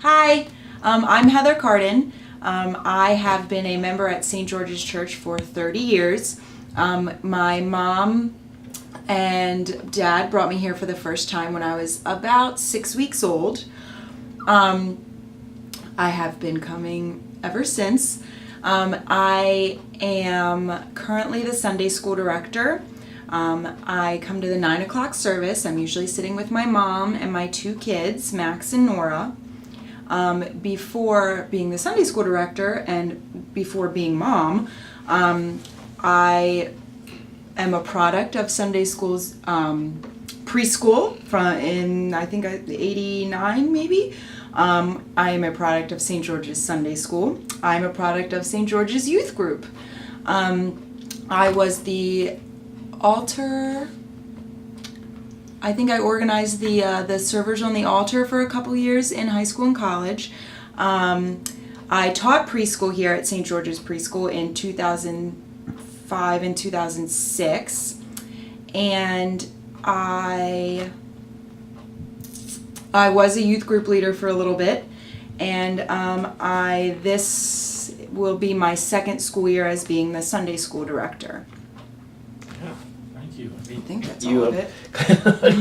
Hi, I'm Heather Carden. I have been a member at St. George's Church for 30 years. My mom and dad brought me here for the first time when I was about 6 weeks old. I have been coming ever since. I am currently the Sunday school director. I come to the 9 o'clock service. I'm usually sitting with my mom and my two kids, Max and Nora. Before being the Sunday school director and before being mom, I am a product of Sunday school's preschool in I think 89 maybe. I am a product of St. George's Sunday School. I'm a product of St. George's Youth Group. I was the altar. I think I organized the servers on the altar for a couple years in high school and college. I taught preschool here at St. George's Preschool in 2005 and 2006, and I was a youth group leader for a little bit, and this will be my second school year as being the Sunday school director. I think that's all of it.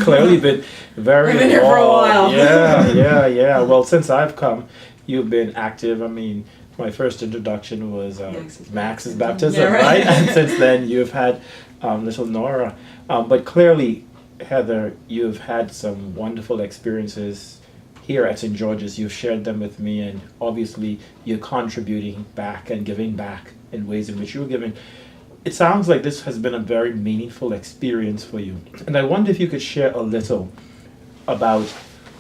Clearly been very I've been here for a while. Yeah. Well, since I've come, you've been active. I mean, my first introduction was Max's baptism, Yeah, right? And since then, you've had little Nora. But clearly, Heather, you've had some wonderful experiences here at St. George's. You've shared them with me, and obviously, you're contributing back and giving back in ways in which you were giving. It sounds like this has been a very meaningful experience for you. And I wonder if you could share a little about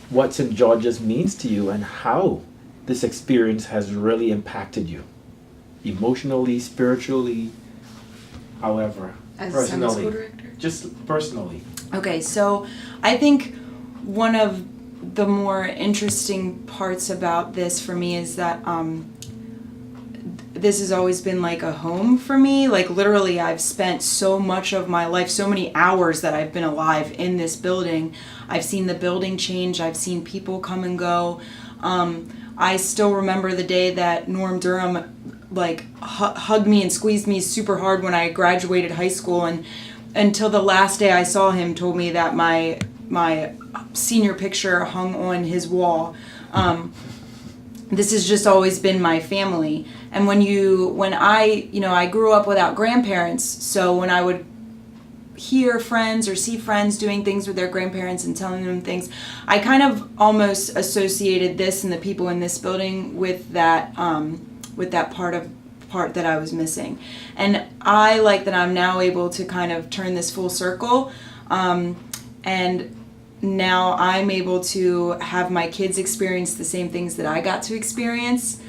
what St. George's means to you and how this experience has really impacted you. Emotionally, spiritually, however. As personally. a Sunday school director? Just personally. Okay, so I think one of the more interesting parts about this for me is that this has always been like a home for me. Like literally I've spent so much of my life, so many hours that I've been alive in this building. I've seen the building change. I've seen people come and go. I still remember the day that Norm Durham hugged me and squeezed me super hard when I graduated high school, and until the last day I saw him told me that my senior picture hung on his wall. This has just always been my family. And when I grew up without grandparents, so when I would hear friends or see friends doing things with their grandparents and telling them things, I kind of almost associated this and the people in this building with that part that I was missing. And I like that I'm now able to kind of turn this full circle, and now I'm able to have my kids experience the same things that I got to experience.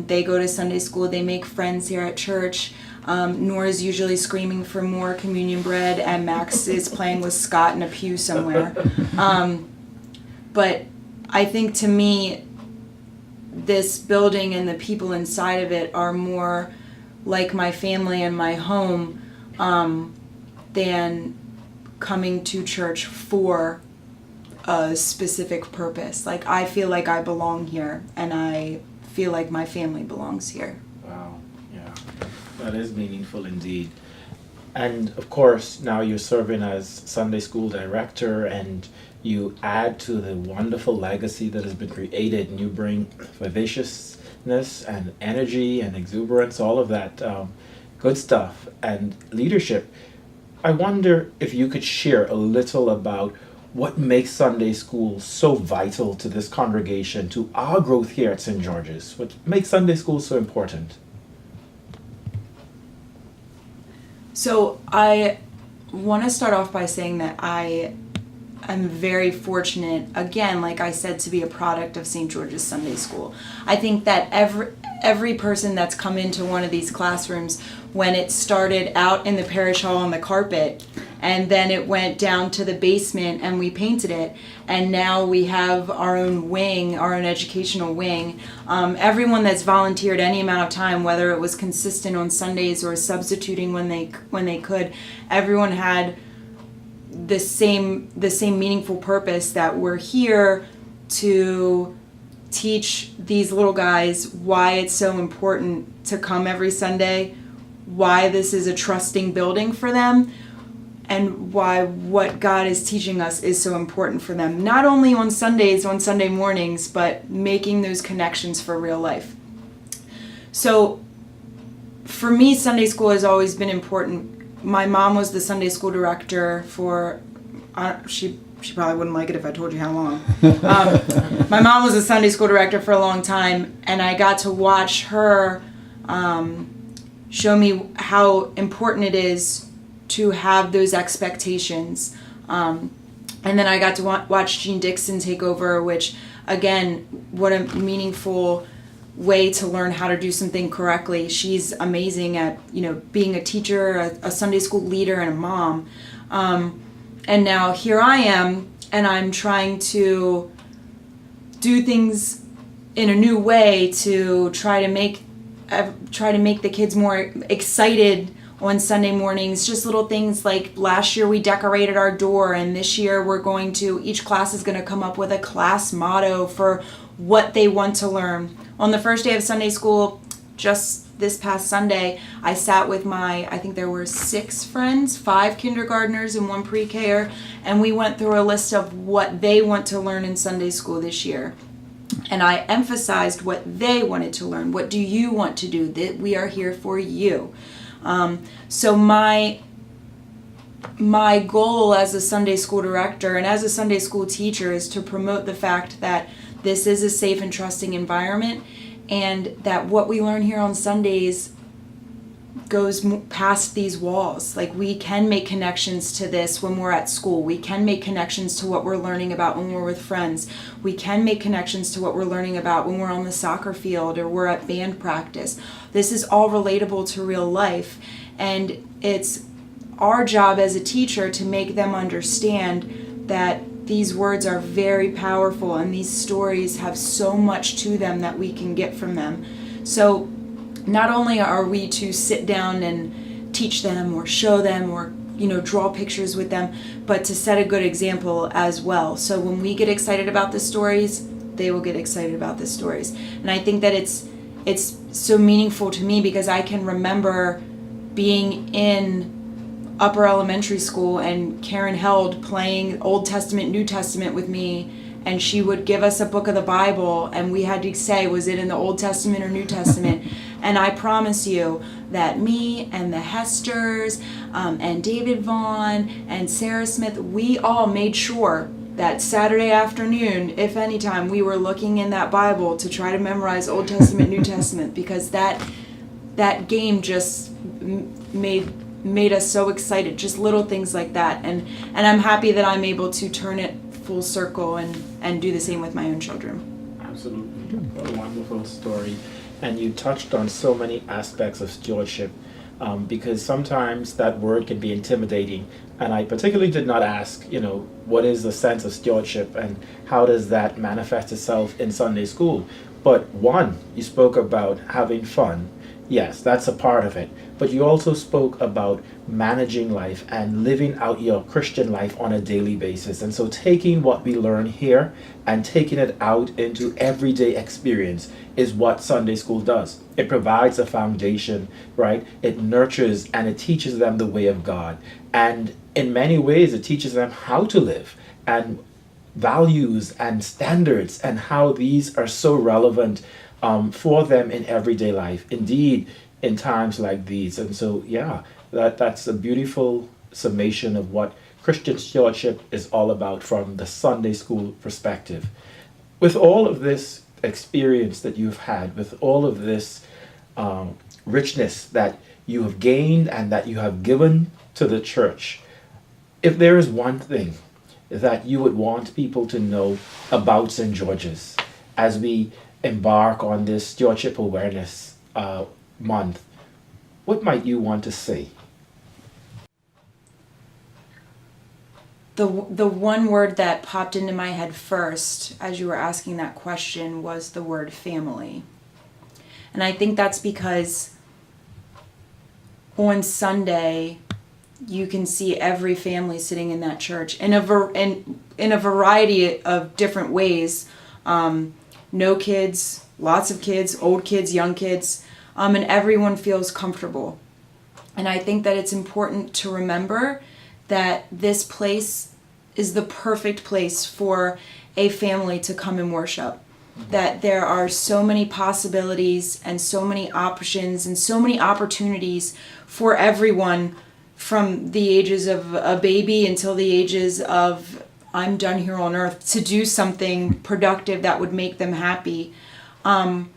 They go to Sunday school, they make friends here at church. Nora's usually screaming for more communion bread, and Max is playing with Scott in a pew somewhere. But I think to me, this building and the people inside of it are more like my family and my home than coming to church for a specific purpose. Like I feel like I belong here, and I feel like my family belongs here. Wow, yeah, that is meaningful indeed. And of course, now you're serving as Sunday school director, and you add to the wonderful legacy that has been created, and you bring vivaciousness and energy and exuberance, all of that good stuff, and leadership. I wonder if you could share a little about what makes Sunday school so vital to this congregation, to our growth here at St. George's. What makes Sunday school so important? So I want to start off by saying that I am very fortunate, again, like I said, to be a product of St. George's Sunday School. I think that every person that's come into one of these classrooms, when it started out in the parish hall on the carpet, and then it went down to the basement and we painted it, and now we have our own wing, our own educational wing. Everyone that's volunteered any amount of time, whether it was consistent on Sundays or substituting when they could, everyone had the same meaningful purpose, that we're here to teach these little guys why it's so important to come every Sunday, why this is a trusting building for them, and why what God is teaching us is so important for them. Not only on Sundays, on Sunday mornings, but making those connections for real life. So for me, Sunday school has always been important. My mom was the Sunday school director for, she probably wouldn't like it if I told you how long. My mom was a Sunday school director for a long time, and I got to watch her show me how important it is to have those expectations. And then I got to watch Jean Dixon take over, which, again, what a meaningful way to learn how to do something correctly. She's amazing at, being a teacher, a Sunday school leader, and a mom. And now here I am, and I'm trying to do things in a new way to try to make the kids more excited on Sunday mornings. Just little things like last year we decorated our door, and this year each class is going to come up with a class motto for what they want to learn. On the first day of Sunday school, just this past Sunday, I sat with I think there were 6 friends, 5 kindergartners and 1 pre-Ker, and we went through a list of what they want to learn in Sunday school this year. And I emphasized what they wanted to learn. What do you want to do? That we are here for you. So my goal as a Sunday school director and as a Sunday school teacher is to promote the fact that this is a safe and trusting environment, and that what we learn here on Sundays goes past these walls. Like, we can make connections to this when we're at school. We can make connections to what we're learning about when we're with friends. We can make connections to what we're learning about when we're on the soccer field or we're at band practice. This is all relatable to real life, and it's our job as a teacher to make them understand that these words are very powerful, and these stories have so much to them that we can get from them. So not only are we to sit down and teach them or show them or draw pictures with them, but to set a good example as well. So when we get excited about the stories, they will get excited about the stories. And I think that it's so meaningful to me because I can remember being in upper elementary school and Karen Held playing Old Testament, New Testament with me, and she would give us a book of the Bible and we had to say, was it in the Old Testament or New Testament? And I promise you that me and the Hesters and David Vaughn and Sarah Smith, we all made sure that Saturday afternoon, if anytime, we were looking in that Bible to try to memorize Old Testament, New Testament, because that game just made us so excited. Just little things like that, and I'm happy that I'm able to turn it full circle and do the same with my own children. Absolutely. What a wonderful story. And you touched on so many aspects of stewardship, because sometimes that word can be intimidating. And I particularly did not ask, what is the sense of stewardship and how does that manifest itself in Sunday school? But one, you spoke about having fun. Yes, that's a part of it. But you also spoke about managing life and living out your Christian life on a daily basis. And so taking what we learn here and taking it out into everyday experience is what Sunday school does. It provides a foundation, right? It nurtures and it teaches them the way of God. And in many ways, it teaches them how to live and values and standards and how these are so relevant for them in everyday life. Indeed, in times like these. And so, that's a beautiful summation of what Christian stewardship is all about from the Sunday school perspective. With all of this experience that you've had, with all of this richness that you have gained and that you have given to the church, if there is one thing that you would want people to know about St. George's as we embark on this stewardship awareness month, what might you want to say? The one word that popped into my head first as you were asking that question was the word family. And I think that's because on Sunday you can see every family sitting in that church in a variety of different ways. no kids, lots of kids, old kids, young kids, and everyone feels comfortable. And I think that it's important to remember that this place is the perfect place for a family to come and worship. That there are so many possibilities and so many options and so many opportunities for everyone, from the ages of a baby until the ages of I'm done here on earth, to do something productive that would make them happy. And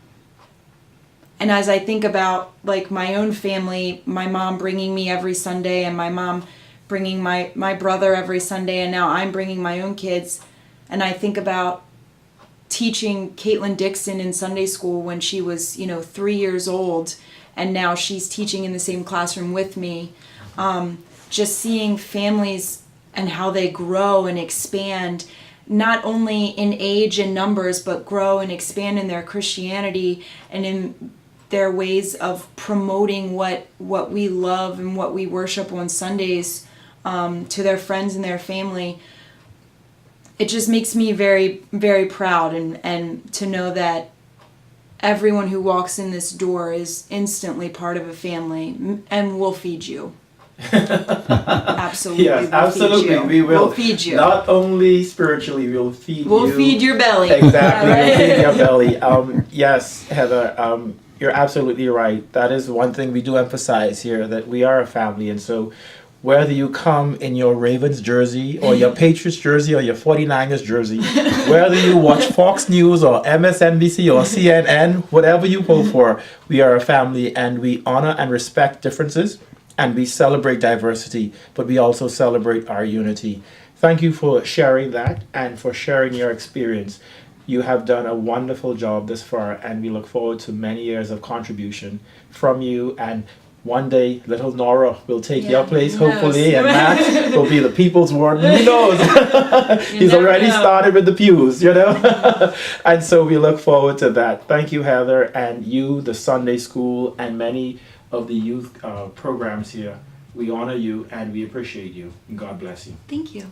as I think about like my own family, my mom bringing me every Sunday, and my mom bringing my brother every Sunday, and now I'm bringing my own kids, and I think about teaching Caitlin Dixon in Sunday school when she was, 3 years old, and now she's teaching in the same classroom with me. Just seeing families and how they grow and expand, not only in age and numbers, but grow and expand in their Christianity and in their ways of promoting what we love and what we worship on Sundays to their friends and their family. It just makes me very, very proud, and to know that everyone who walks in this door is instantly part of a family, and we'll feed you. Absolutely. Yes, absolutely. We will. We'll feed you. Not only spiritually, we'll feed you. We'll feed your belly. Exactly. Right? We'll feed your belly. Yes, Heather, you're absolutely right. That is one thing we do emphasize here, that we are a family. And so whether you come in your Ravens jersey or your Patriots jersey or your 49ers jersey, whether you watch Fox News or MSNBC or CNN, whatever you vote for, we are a family, and we honor and respect differences, and we celebrate diversity, but we also celebrate our unity. Thank you for sharing that and for sharing your experience. You have done a wonderful job this far, and we look forward to many years of contribution from you. And one day, little Nora will take your place, hopefully, and Matt will be the people's warden. Who knows? He's already started with the pews, And so we look forward to that. Thank you, Heather, and you, the Sunday school, and many of the youth programs here. We honor you and we appreciate you. God bless you. Thank you.